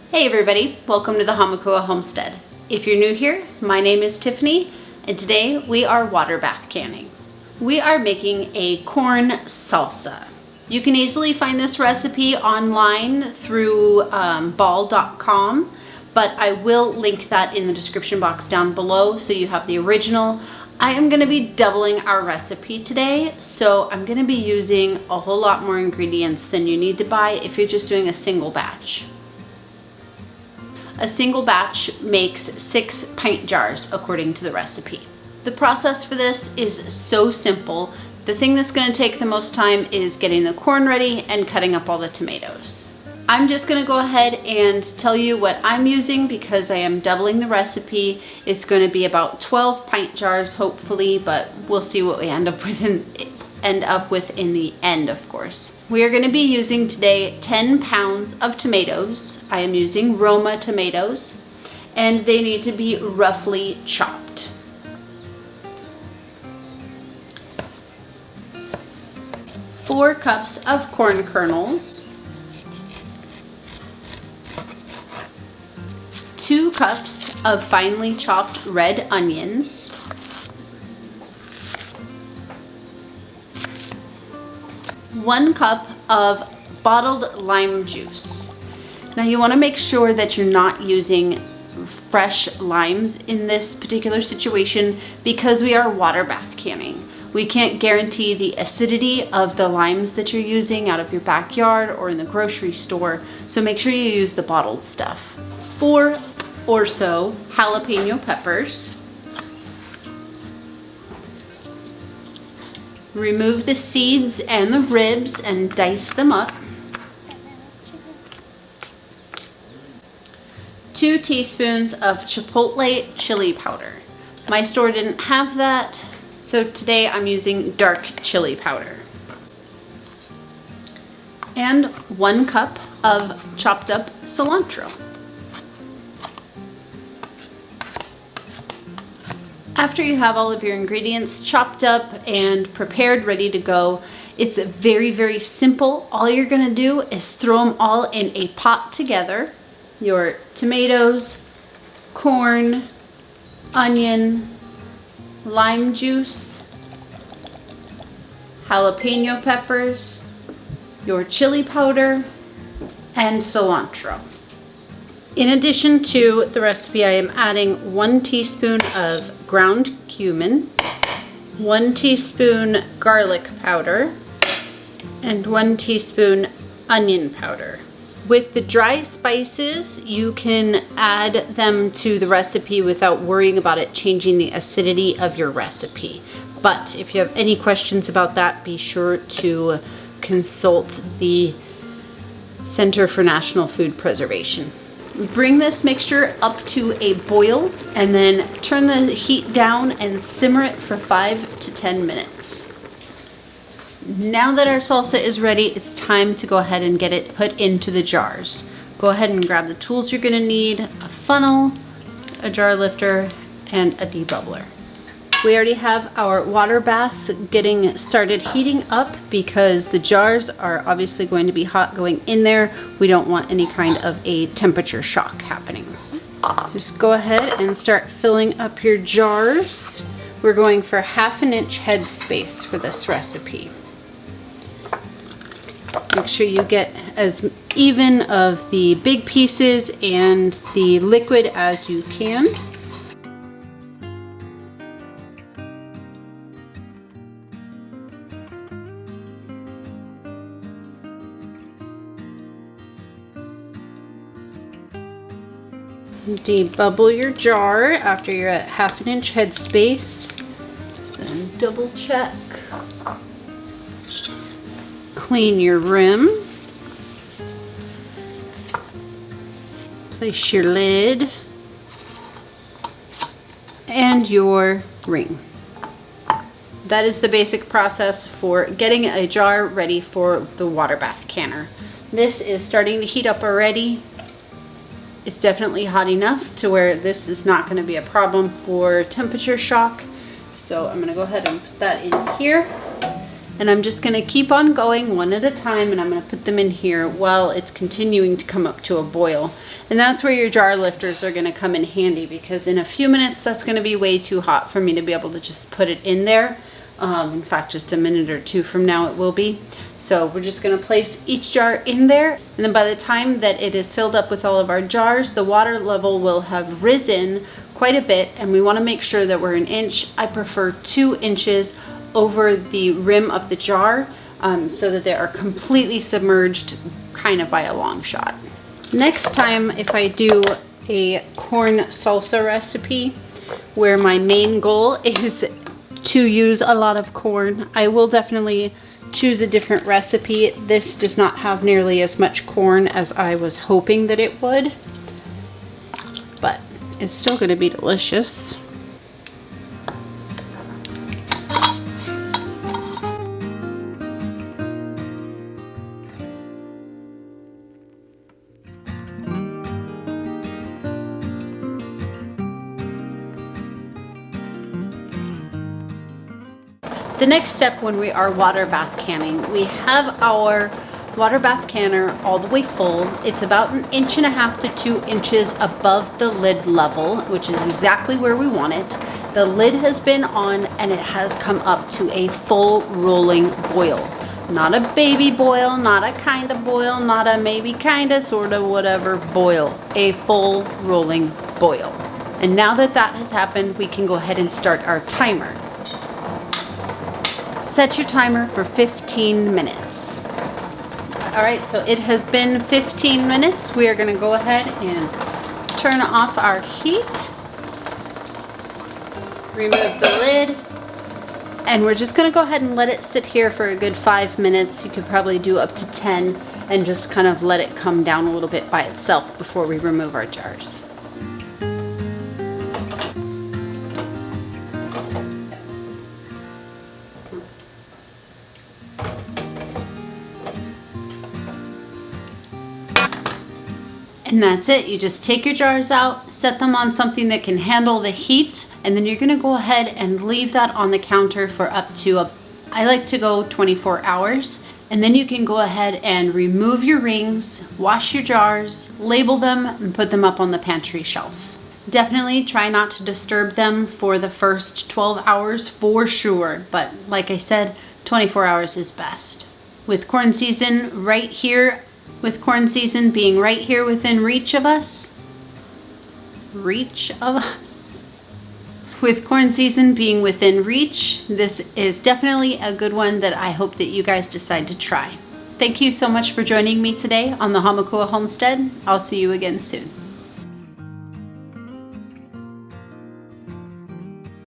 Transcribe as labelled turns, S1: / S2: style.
S1: Hey everybody, welcome to the Hamakua Homestead. If you're new here, my name is Tiffany and today we are water bath canning. We are making a corn salsa. You can easily find this recipe online through ball.com, but I will link that in the description box down below so you have the original. I am going to be doubling our recipe today, so I'm going to be using a whole lot more ingredients than you need to buy if you're just doing a single batch. A single batch makes 6 pint jars according to the recipe. The process for this is so simple. The thing that's going to take the most time is getting the corn ready and cutting up all the tomatoes. I'm just going to go ahead and tell you what I'm using because I am doubling the recipe. It's going to be about 12 pint jars hopefully, but we'll see what we end up with in the end, of course. We are going to be using today 10 pounds of tomatoes. I am using Roma tomatoes and they need to be roughly chopped. Four cups of corn kernels, 2 cups of finely chopped red onions, 1 cup of bottled lime juice. Now you want to make sure that you're not using fresh limes in this particular situation because we are water bath canning. We can't guarantee the acidity of the limes that you're using out of your backyard or in the grocery store, so make sure you use the bottled stuff. 4 or so jalapeno peppers. Remove the seeds and the ribs and dice them up. 2 teaspoons of chipotle chili powder. My store didn't have that, so today I'm using dark chili powder. And 1 cup of chopped up cilantro. After you have all of your ingredients chopped up and prepared, ready to go, it's very, very simple. All you're gonna do is throw them all in a pot together. Your tomatoes, corn, onion, lime juice, jalapeno peppers, your chili powder, and cilantro. In addition to the recipe, I am adding 1 teaspoon of ground cumin, 1 teaspoon garlic powder, and 1 teaspoon onion powder. With the dry spices, you can add them to the recipe without worrying about it changing the acidity of your recipe. But if you have any questions about that, be sure to consult the Center for National Food Preservation. Bring this mixture up to a boil and then turn the heat down and simmer it for 5 to 10 minutes. Now that our salsa is ready, it's time to go ahead and get it put into the jars. Go ahead and grab the tools you're gonna need: a funnel, a jar lifter, and a debubbler. We already have our water bath getting started heating up because the jars are obviously going to be hot going in there. We don't want any kind of a temperature shock happening. Just go ahead and start filling up your jars. We're going for 1/2 inch head space for this recipe. Make sure you get as even of the big pieces and the liquid as you can. Debubble your jar after you're at 1/2 inch head space. Then double check. Clean your rim. Place your lid and your ring. That is the basic process for getting a jar ready for the water bath canner. This is starting to heat up already. It's definitely hot enough to where this is not going to be a problem for temperature shock. So I'm going to go ahead and put that in here. And I'm just gonna keep on going one at a time, and I'm gonna put them in here while it's continuing to come up to a boil. And that's where your jar lifters are gonna come in handy, because in a few minutes that's gonna be way too hot for me to be able to just put it in there. In fact, just a minute or two from now it will be. So we're just gonna place each jar in there, and then by the time that it is filled up with all of our jars, the water level will have risen quite a bit, and we wanna make sure that we're an inch, I prefer 2 inches, over the rim of the jar, so that they are completely submerged kind of by a long shot. Next time, if I do a corn salsa recipe where my main goal is to use a lot of corn, I will definitely choose a different recipe. This does not have nearly as much corn as I was hoping that it would, but it's still going to be delicious. The next step when we are water bath canning, we have our water bath canner all the way full. It's about 1.5 inches to 2 inches above the lid level, which is exactly where we want it. The lid has been on and it has come up to a full rolling boil. Not a baby boil, not a kind of boil, not a maybe kind of sort of whatever boil, a full rolling boil. And now that that has happened, we can go ahead and start our timer. Set your timer for 15 minutes. All right, so it has been 15 minutes. We are going to go ahead and turn off our heat. Remove the lid. And we're just going to go ahead and let it sit here for a good 5 minutes. You could probably do up to 10 and just kind of let it come down a little bit by itself before we remove our jars. And that's it. You just take your jars out, set them on something that can handle the heat, and then you're gonna go ahead and leave that on the counter for up to, I like to go 24 hours. And then you can go ahead and remove your rings, wash your jars, label them, and put them up on the pantry shelf. Definitely try not to disturb them for the first 12 hours for sure, but like I said, 24 hours is best. With corn season right here, with corn season being right here within reach of us, with corn season being within reach, this is definitely a good one that I hope that you guys decide to try. Thank you so much for joining me today on the Hamakua Homestead. I'll see you again soon.